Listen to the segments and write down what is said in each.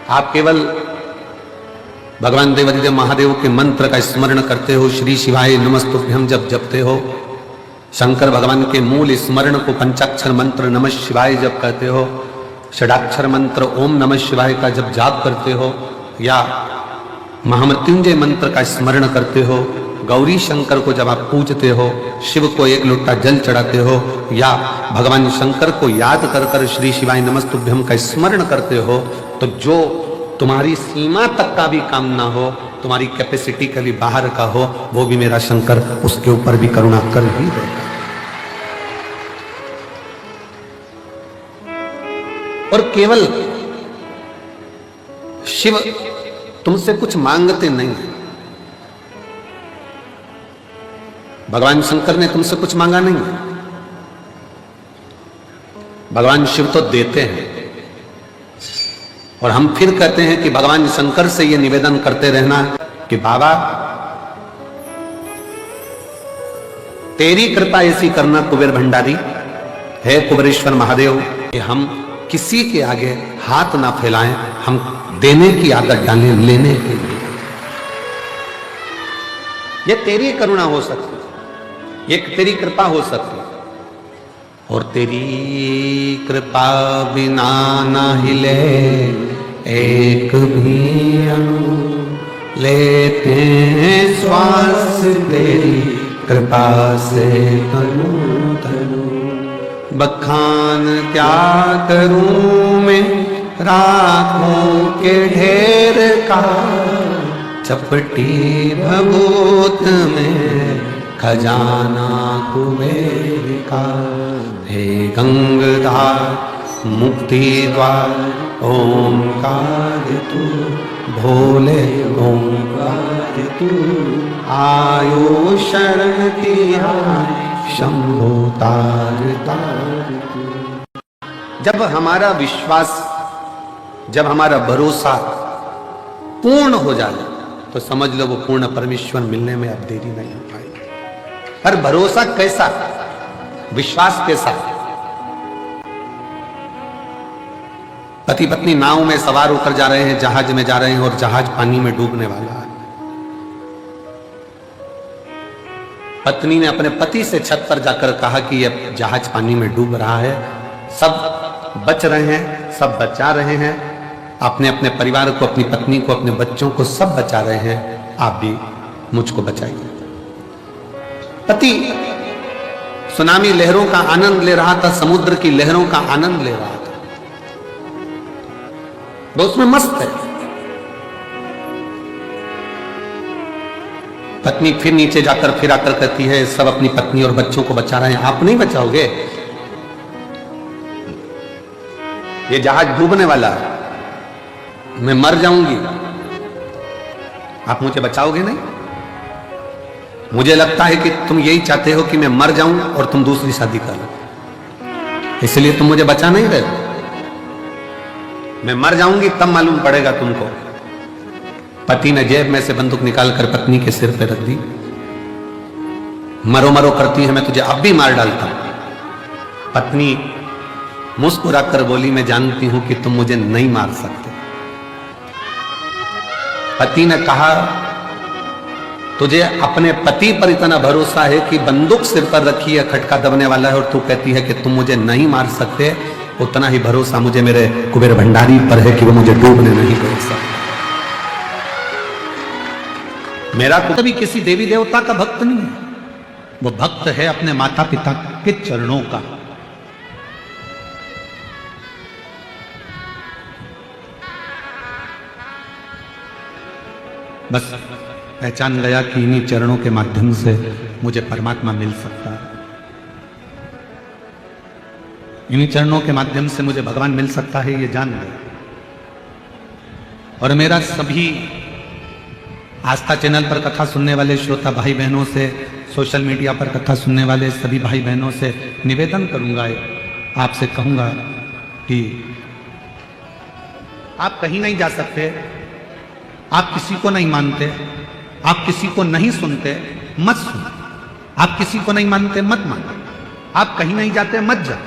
आप केवल भगवान देवादिदेव महादेव के मंत्र का स्मरण करते हो, श्री शिवाय नमस्तुभ्यम जब जपते हो, शंकर भगवान के मूल स्मरण को पंचाक्षर मंत्र नमः शिवाय जब कहते हो, षडाक्षर मंत्र ओम नमः शिवाय का जब जाप करते हो, या महामृत्युंजय मंत्र का स्मरण करते हो, गौरी शंकर को जब आप पूजते हो, शिव को एक लोटा जल चढ़ाते हो, या भगवान शंकर को याद कर कर श्री शिवाय नमस्तुभ्यम का स्मरण करते हो, तो जो तुम्हारी सीमा तक का भी काम ना हो, तुम्हारी कैपेसिटी का भी बाहर का हो, वो भी मेरा शंकर उसके ऊपर भी करुणा कर ही देगा। और केवल शिव तुमसे कुछ मांगते नहीं है। भगवान शंकर ने तुमसे कुछ मांगा नहीं है। भगवान शिव तो देते हैं, और हम फिर कहते हैं कि भगवान शंकर से यह निवेदन करते रहना कि बाबा तेरी कृपा ऐसी करना कुबेर भंडारी, है कुबेरेश्वर महादेव, कि हम किसी के आगे हाथ ना फैलाएं, हम देने की आदत डालें, लेने के लिए। ये तेरी करुणा हो सकती है, एक तेरी कृपा हो सकती है, और तेरी कृपा बिना ना हिले एक भी अणु, लेते हैं श्वास तेरी कृपा से तनु तनु। बखान क्या करूं मैं राखों के ढेर का, चपटी भभूत में खजाना कुबेर का। हे गंगाधार मुक्ति द्वार ओंकार तू, भोले ओंकार तू, आयो शरण तिहारी शंभो तार तार तू। जब हमारा विश्वास, जब हमारा भरोसा पूर्ण हो जाए, तो समझ लो वो पूर्ण परमेश्वर मिलने में अब देरी नहीं हो पाएगी। पर भरोसा कैसा, विश्वास कैसा? पति पत्नी नाव में सवार होकर जा रहे हैं, जहाज में जा रहे हैं, और जहाज पानी में डूबने वाला है। पत्नी ने अपने पति से छत पर जाकर कहा कि यह जहाज पानी में डूब रहा है, सब बच रहे हैं, सब बचा रहे हैं, अपने अपने परिवार को, अपनी पत्नी को, अपने बच्चों को सब बचा रहे हैं, आप भी मुझको बचाइए। पति सुनामी लहरों का आनंद ले रहा था, समुद्र की लहरों का आनंद ले रहा था, वो उसमें मस्त है। पत्नी फिर नीचे जाकर फिर आकर कहती है, सब अपनी पत्नी और बच्चों को बचा रहे हैं, आप नहीं बचाओगे? ये जहाज डूबने वाला है, मैं मर जाऊंगी, आप मुझे बचाओगे नहीं? मुझे लगता है कि तुम यही चाहते हो कि मैं मर जाऊं और तुम दूसरी शादी कर लो, इसलिए तुम मुझे बचा नहीं रहे। मैं मर जाऊंगी तब मालूम पड़ेगा तुमको। पति ने जेब में से बंदूक निकालकर पत्नी के सिर पे रख दी। मरो मरो करती है, मैं तुझे अब भी मार डालता हूं। पत्नी मुस्कुराकर बोली, मैं जानती हूं कि तुम मुझे नहीं मार सकते। पति ने कहा, तुझे अपने पति पर इतना भरोसा है कि बंदूक सिर पर रखी है, खटका दबने वाला है, और तू कहती है कि तुम मुझे नहीं मार सकते, उतना ही भरोसा मुझे मेरे कुबेर भंडारी पर है कि वो मुझे डूबने नहीं दे सकते। मेरा कभी किसी देवी देवता का भक्त नहीं है, वो भक्त है अपने माता पिता के चरणों का। बस पहचान गया कि इन्हीं चरणों के माध्यम से मुझे परमात्मा मिल सकता है, इन्हीं चरणों के माध्यम से मुझे भगवान मिल सकता है, ये जान गया। और मेरा सभी आस्था चैनल पर कथा सुनने वाले श्रोता भाई बहनों से, सोशल मीडिया पर कथा सुनने वाले सभी भाई बहनों से निवेदन करूंगा, आपसे कहूंगा कि आप कहीं नहीं जा सकते, आप किसी को नहीं मानते, आप किसी को नहीं सुनते, मत सुनो। आप किसी को नहीं मानते, मत मानो। आप कहीं नहीं जाते, मत जाओ।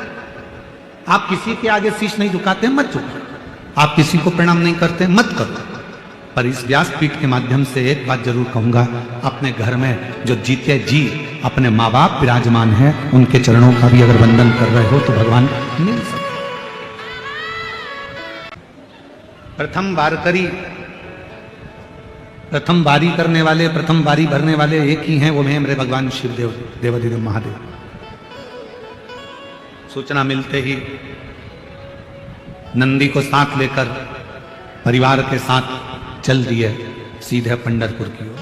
आप किसी के आगे शीश नहीं झुकाते, मत झुकाओ। आप किसी को प्रणाम नहीं करते, मत करो। पर इस व्यासपीठ के माध्यम से एक बात जरूर कहूंगा, अपने घर में जो जीते जी अपने माँ बाप विराजमान हैं, उनके चरणों का भी अगर वंदन कर रहे हो तो भगवान मिल सकते। प्रथम वारकरी, प्रथम बारी करने वाले, प्रथम बारी भरने वाले एक ही हैं, वो हैं मेरे भगवान शिवदेव, देवाधिदेव महादेव। सूचना मिलते ही नंदी को साथ लेकर परिवार के साथ चल दिए सीधे पंढरपुर की ओर,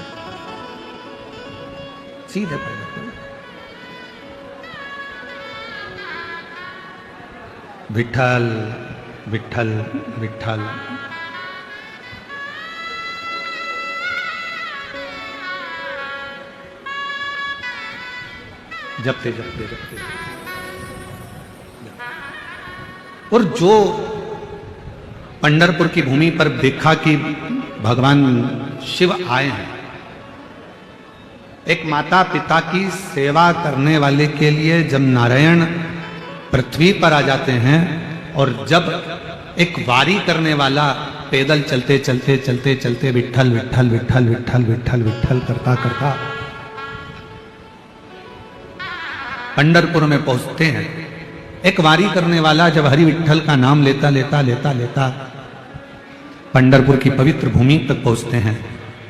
सीधे पंढरपुर। विठल विठल विठल। जपते जपते जपते। और जो पंढरपुर की भूमि पर देखा कि भगवान शिव आए हैं, एक माता पिता की सेवा करने वाले के लिए जब नारायण पृथ्वी पर आ जाते हैं, और जब एक वारी करने वाला पैदल चलते चलते चलते चलते विठल विठल विठल विठल विठल विठल करता करता पंढरपुर में पहुंचते हैं, एक वारी करने वाला जब हरि विठल का नाम लेता लेता लेता लेता पंढरपुर की पवित्र भूमि तक पहुंचते हैं,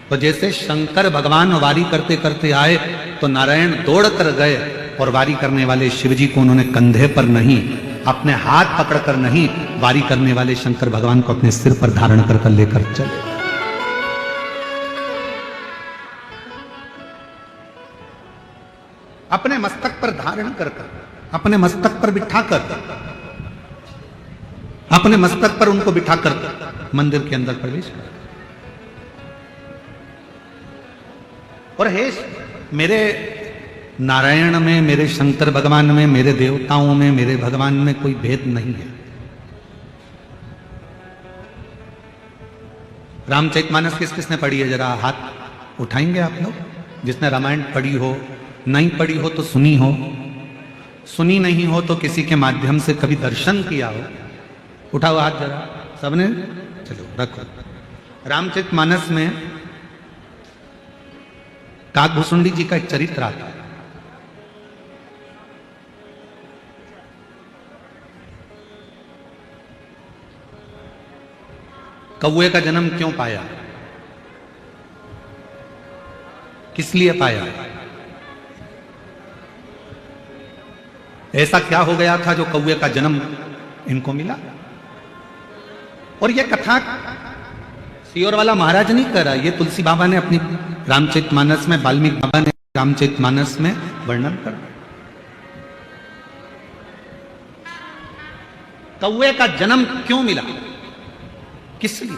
तो जैसे शंकर भगवान वारी करते करते आए तो नारायण दौड़ कर गए, और वारी करने वाले शिवजी को उन्होंने कंधे पर नहीं, अपने हाथ पकड़कर नहीं, वारी करने वाले शंकर भगवान को अपने सिर पर धारण कर लेकर चले। अपने मस्तक पर धारण कर, अपने मस्तक पर बिठाकर, अपने मस्तक पर उनको बिठाकर मंदिर के अंदर प्रवेश कर। और हे मेरे नारायण में, मेरे शंकर भगवान में, मेरे देवताओं में, मेरे भगवान में कोई भेद नहीं है। रामचरितमानस किस किसने पढ़ी है? जरा हाथ उठाएंगे आप लोग, जिसने रामायण पढ़ी हो, नहीं पढ़ी हो तो सुनी हो, सुनी नहीं हो तो किसी के माध्यम से कभी दर्शन किया हो, उठाओ हाथ जरा सबने। चलो रखो। रामचरितमानस में काकभूषुंडी जी का एक चरित्र आता है। कौए का जन्म क्यों पाया, किस लिए पाया, ऐसा क्या हो गया था जो कौए का जन्म इनको मिला? और यह कथा सियोर वाला महाराज नहीं कर रहा, ये तुलसी बाबा ने अपनी रामचरितमानस में, वाल्मीकि बाबा ने रामचरितमानस में वर्णन कर। कौए का जन्म क्यों मिला, किस लिए,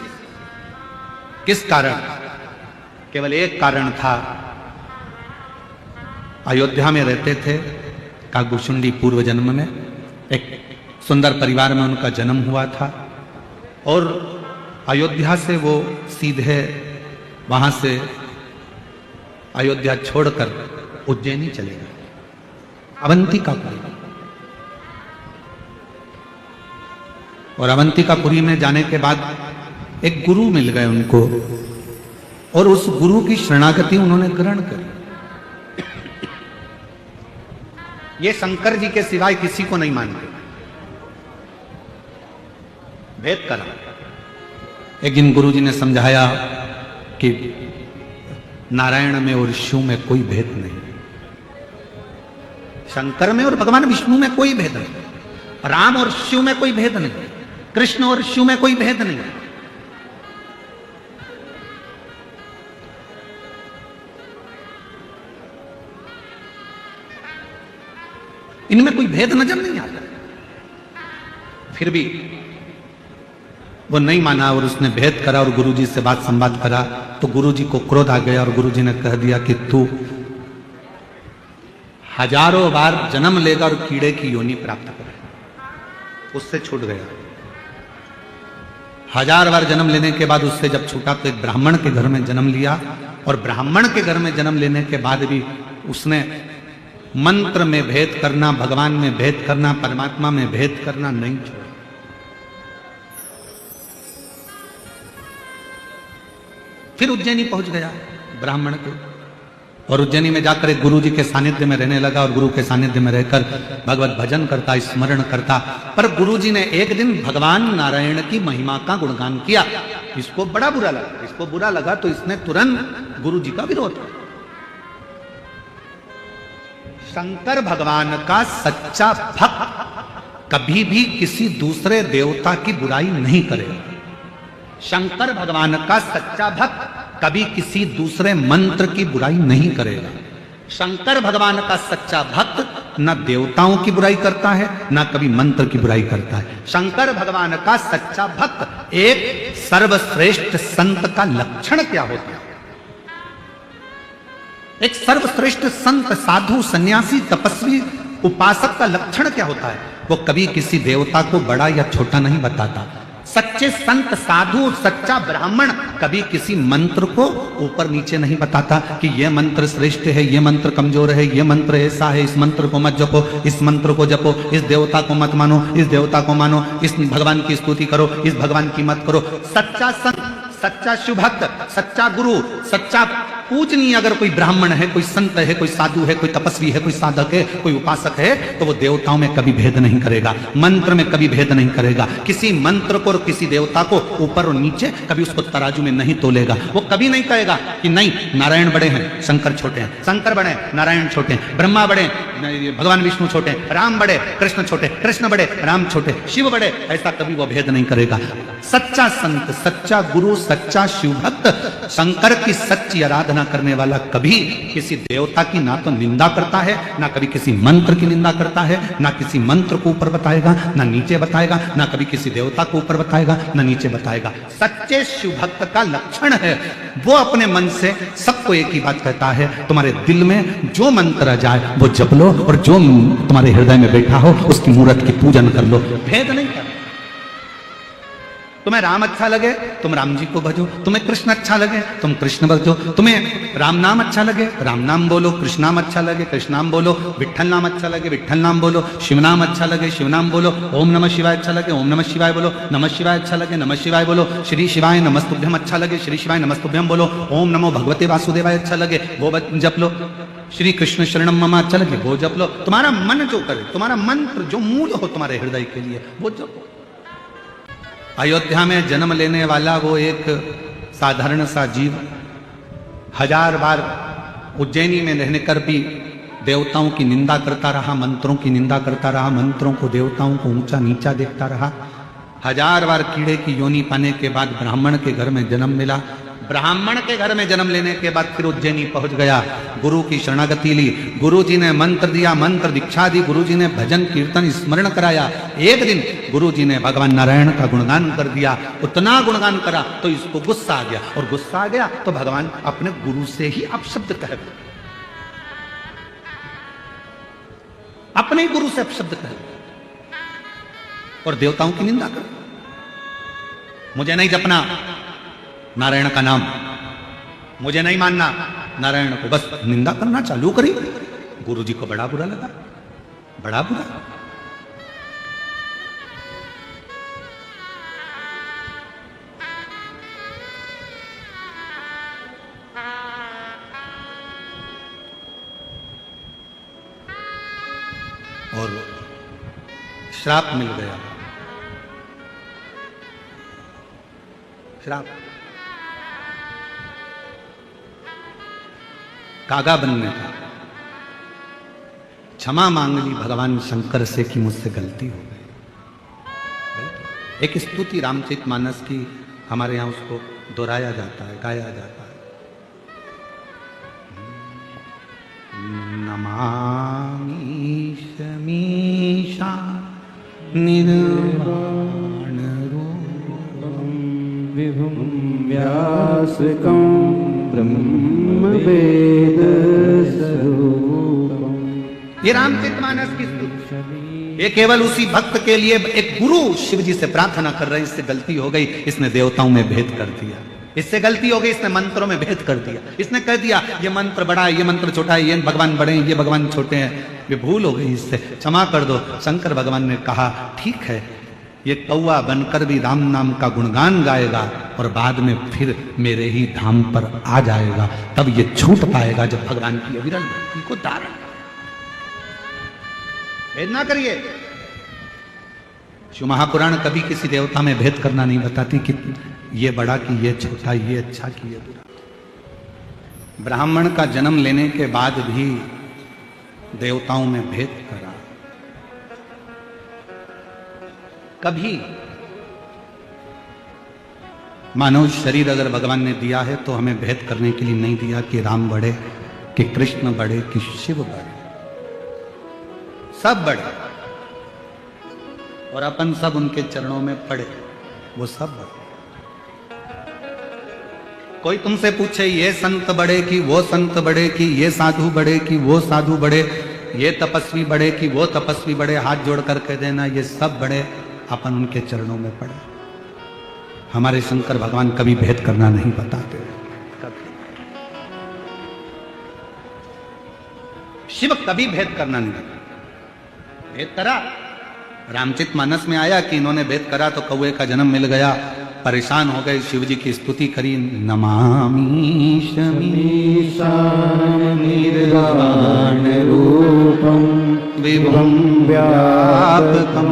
किस कारण? केवल एक कारण था, अयोध्या में रहते थे काकभूषुंडी, पूर्व जन्म में एक सुंदर परिवार में उनका जन्म हुआ था, और अयोध्या से वो सीधे वहां से अयोध्या छोड़कर उज्जैनी चले गए, अवंतिकापुरी। और अवंतिकापुरी में जाने के बाद एक गुरु मिल गए उनको, और उस गुरु की शरणागति उन्होंने ग्रहण करी। ये शंकर जी के सिवाय किसी को नहीं मानते, भेद करा। एक दिन गुरु जी ने समझाया कि नारायण में और शिव में कोई भेद नहीं, शंकर में और भगवान विष्णु में कोई भेद नहीं, राम और शिव में कोई भेद नहीं, कृष्ण और शिव में कोई भेद नहीं। इनमें कोई भेद नजर नहीं आता। फिर भी वो नहीं माना और उसने भेद करा और गुरुजी से बात संवाद करा, तो गुरुजी को क्रोध आ गया और गुरुजी ने कह दिया कि तू हजारों बार जन्म लेगा और कीड़े की योनि प्राप्त करेगा। उससे छूट गया। हजार बार जन्म लेने के बाद उससे जब छूटा तो एक ब्राह्मण के घर में जन्म लिया, और ब्राह्मण के घर में जन्म लेने के बाद भी उसने मंत्र में भेद करना, भगवान में भेद करना, परमात्मा में भेद करना नहीं छोड़ा। फिर उज्जैनी पहुंच गया ब्राह्मण के, और उज्जैनी में जाकर एक गुरु जी के सानिध्य में रहने लगा और गुरु के सानिध्य में रहकर भगवत भजन करता, स्मरण करता। पर गुरु जी ने एक दिन भगवान नारायण की महिमा का गुणगान किया। इसको बड़ा बुरा लगा, इसको बुरा लगा तो इसने तुरंत गुरु जी का विरोध किया। शंकर भगवान का सच्चा भक्त कभी भी किसी दूसरे देवता की बुराई नहीं करेगा। शंकर भगवान का सच्चा भक्त कभी किसी दूसरे मंत्र की बुराई नहीं करेगा। शंकर भगवान का सच्चा भक्त न देवताओं की बुराई करता है, न कभी मंत्र की बुराई करता है। शंकर भगवान का सच्चा भक्त एक सर्वश्रेष्ठ संत का लक्षण क्या होता है? एक सर्वश्रेष्ठ संत, साधु, सन्यासी, तपस्वी, उपासक का लक्षण क्या होता है? वो कभी किसी देवता को बड़ा या छोटा नहीं बताता। सच्चे संत, साधु, सच्चा ब्राह्मण कभी किसी मंत्र को ऊपर नीचे नहीं बताता कि यह मंत्र श्रेष्ठ है, यह मंत्र कमजोर है, यह मंत्र ऐसा है, इस मंत्र को मत जपो, इस मंत्र को जपो, इस देवता को मत मानो, इस देवता को मानो, इस भगवान की स्तुति करो, इस भगवान की मत करो। सच्चा संत, सच्चा शुभक्त, सच्चा गुरु, सच्चा पूजनीय अगर कोई ब्राह्मण है, कोई संत है, कोई साधु है, कोई तपस्वी है, कोई साधक है, कोई उपासक है, तो वो देवताओं में कभी भेद नहीं करेगा, मंत्र में कभी भेद नहीं करेगा। किसी मंत्र को और किसी देवता को ऊपर और नीचे कभी उसको तराजू में नहीं तोलेगा। वो कभी नहीं कहेगा कि नहीं नारायण बड़े हैं, शंकर छोटे हैं, शंकर बड़े नारायण छोटे हैं, ब्रह्मा बड़े भगवान विष्णु छोटे, राम बड़े कृष्ण छोटे, कृष्ण बड़े राम छोटे, शिव बड़े, ऐसा कभी वो भेद नहीं करेगा। सच्चा संत, सच्चा गुरु, सच्चा शिवभक्त, शंकर की सच्ची आराधना करने वाला कभी किसी देवता की ना तो निंदा करता है, ना कभी किसी मंत्र की निंदा करता है, ना किसी मंत्र को ऊपर बताएगा, ना नीचे बताएगा, ना कभी किसी देवता को ऊपर बताएगा, ना नीचे बताएगा। सच्चे शिवभक्त का लक्षण है वो अपने मन से सबको एक ही बात कहता है, तुम्हारे दिल में जो मंत्र आ जाए वो जप लो, और जो तुम्हारे हृदय में बैठा हो उसकी मूर्त की पूजन कर लो। भेद नहीं कर। तुम्हें राम अच्छा लगे तुम राम जी को भजो, तुम्हें कृष्ण अच्छा लगे तुम कृष्ण भजो, तुम्हें राम नाम अच्छा लगे राम नाम बोलो, कृष्ण नाम अच्छा लगे कृष्ण नाम बोलो, विठ्ठल नाम अच्छा लगे विठ्ठल नाम बोलो, शिव नाम अच्छा लगे शिव नाम बोलो, ओम नमः शिवाय अच्छा लगे ओम नमः शिवाय बोलो, नमः शिवाय अच्छा लगे नमः शिवाय बोलो, श्री शिवाय नमस्तुभ्यम अच्छा लगे श्री शिवाय नमस्तुभ्यम बोलो, ओम नमो भगवते वासुदेवाय अच्छा लगे वो जप लो, श्री कृष्ण शरणम मम अच्छा लगे वो जप लो। तुम्हारा मन जो करे, तुम्हारा मंत्र जो मूल हो तुम्हारे हृदय के लिए वो जपो। अयोध्या में जन्म लेने वाला वो एक साधारण सा जीव 1000 बार उज्जैनी में रहने कर भी देवताओं की निंदा करता रहा, मंत्रों की निंदा करता रहा, मंत्रों को देवताओं को ऊंचा नीचा देखता रहा। 1000 बार कीड़े की योनि पाने के बाद ब्राह्मण के घर में जन्म मिला। ब्राह्मण के घर में जन्म लेने के बाद फिर उज्जैनी पहुंच गया, गुरु की शरणागति ली, गुरु जी ने मंत्र दिया, मंत्र दीक्षा दी, गुरु जी ने भजन कीर्तन स्मरण कराया। एक दिन गुरु जी ने भगवान नारायण का गुणगान कर दिया, उतना गुणगान करा तो इसको गुस्सा आ गया, और गुस्सा आ गया तो भगवान अपने गुरु से ही अपशब्द कह, अपने गुरु से अपशब्द कह और देवताओं की निंदा कर। मुझे नहीं जपना नारायण का नाम, मुझे नहीं मानना नारायण को, बस निंदा करना चालू करी। गुरु जी को बड़ा बुरा लगा, बड़ा बुरा। और श्राप मिल गया, श्राप कागा बनने का। क्षमा मांग ली भगवान शंकर से कि मुझसे गलती हो गई। एक स्तुति रामचरितमानस की हमारे यहां उसको दोहराया जाता है, गाया जाता है। नमामि शमीशा निर्वाण रूपम विभुम व्यासकं ब्रह्म वेद स्वरूपम। ये रामचरितमानस की स्तुति, ये केवल उसी भक्त के लिए एक गुरु शिव जी से प्रार्थना कर रहे हैं, इससे गलती हो गई, इसने देवताओं में भेद कर दिया, इससे गलती हो गई, इसने मंत्रों में भेद कर दिया, इसने कह दिया ये मंत्र बड़ा है, ये मंत्र छोटा है, ये भगवान बड़े हैं, ये भगवान छोटे हैं, ये भूल हो गई, इससे क्षमा कर दो। शंकर भगवान ने कहा ठीक है, ये कौवा बनकर भी राम नाम का गुणगान गाएगा और बाद में फिर मेरे ही धाम पर आ जाएगा। तब ये छूट पाएगा जब भगवान की अविरल भक्ति को धारण। भेद ना करिए। शिव महापुराण कभी किसी देवता में भेद करना नहीं बताती कि ये बड़ा कि ये छोटा, ये अच्छा कि ये बुरा। ब्राह्मण का जन्म लेने के बाद भी देवताओं में भेद करा। कभी मानव शरीर अगर भगवान ने दिया है तो हमें भेद करने के लिए नहीं दिया कि राम बड़े कि कृष्ण बड़े कि शिव बड़े। सब बड़े और अपन सब उनके चरणों में पड़े, वो सब बड़े। कोई तुमसे पूछे ये संत बड़े कि वो संत बड़े, कि ये साधु बड़े कि वो साधु बड़े, ये तपस्वी बड़े कि वो तपस्वी बड़े, हाथ जोड़ कर कह देना ये सब बड़े, अपन उनके चरणों में पड़े। हमारे शंकर भगवान कभी भेद करना नहीं बताते। कभी शिव कभी भेद करना नहीं बताते। भेद करा, रामचित मानस में आया कि इन्होंने भेद करा तो कौए का जन्म मिल गया। परेशान हो गए, शिव जी की स्तुति करी, नमामि शमीशान निर्वाण रूपम विभुम व्यापकम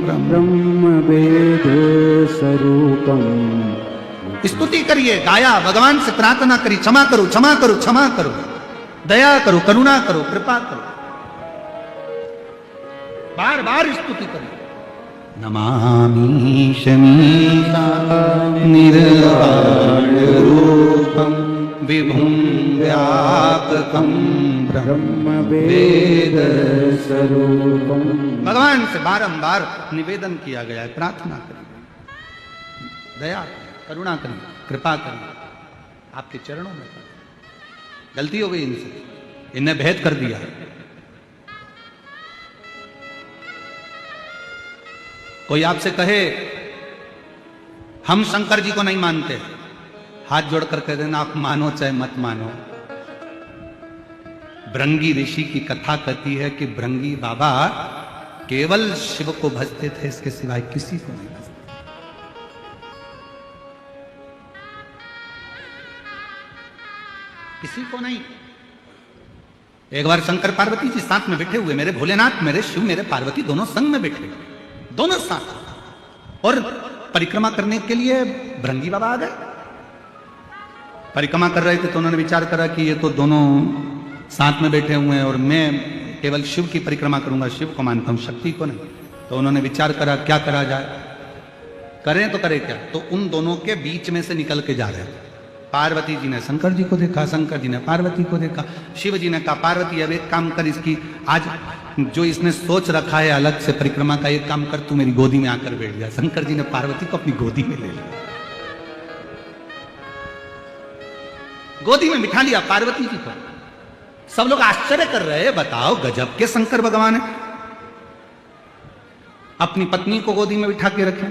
ब्रह्म वेद स्वरूपम। स्तुति करिए, गाया, भगवान से प्रार्थना करी, क्षमा करो क्षमा करो क्षमा करो, दया करो, करुणा करो, कृपा करो। बार बार स्तुति करिए। नमामि शमीशान निर्वाण रूपम विभुम व्यापकम ब्रह्म वेद स्वरूपम। भगवान से बारंबार निवेदन किया गया है, प्रार्थना करिए, दया करुणा करिए, कृपा करिए, आपके चरणों में। गलती हो गई इनसे, इन्हें भेद कर दिया। कोई आपसे कहे हम शंकर जी को नहीं मानते, हाथ जोड़कर कह देना आप मानो चाहे मत मानो। भृंगी ऋषि की कथा कहती है कि भृंगी बाबा केवल शिव को भजते थे, इसके सिवाय किसी को नहीं भजते। किसी को नहीं। एक बार शंकर पार्वती जी साथ में बैठे हुए, मेरे भोलेनाथ, मेरे शिव, मेरे पार्वती दोनों संग में बैठे, दोनों साथ, और परिक्रमा करने के लिए भृंगी बाबा आ गए। परिक्रमा कर रहे थे तो उन्होंने विचार करा कि ये तो दोनों साथ में बैठे हुए हैं और मैं केवल शिव की परिक्रमा करूंगा, शिव को मानता हूं, शक्ति को नहीं। तो उन्होंने विचार करा क्या करा जाए, करें तो करें क्या। तो उन दोनों के बीच में से निकल के जा रहे थे। पार्वती जी ने शंकर जी को देखा, शंकर जी ने पार्वती को देखा। शिव जी ने कहा पार्वती अब एक काम कर, इसकी आज जो इसने सोच रखा है अलग से परिक्रमा का, एक काम कर, तू मेरी गोदी में आकर बैठ जा। शंकर जी ने पार्वती को अपनी गोदी में ले लिया, गोदी में बिठा लिया पार्वती जी को। सब लोग आश्चर्य कर रहे हैं, बताओ गजब के शंकर भगवान है, अपनी पत्नी को गोदी में बिठा के रखे।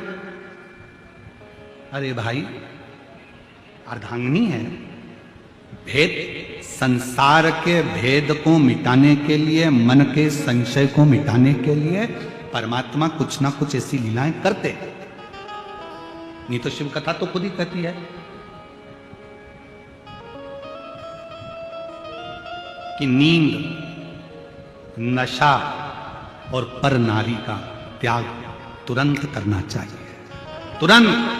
अरे भाई अर्धांगिनी है। भेद, संसार के भेद को मिटाने के लिए, मन के संशय को मिटाने के लिए परमात्मा कुछ ना कुछ ऐसी लीलाएं करते। नहीं तो शिव कथा तो खुद ही कहती है कि नींद, नशा और पर नारी का त्याग तुरंत करना चाहिए, तुरंत।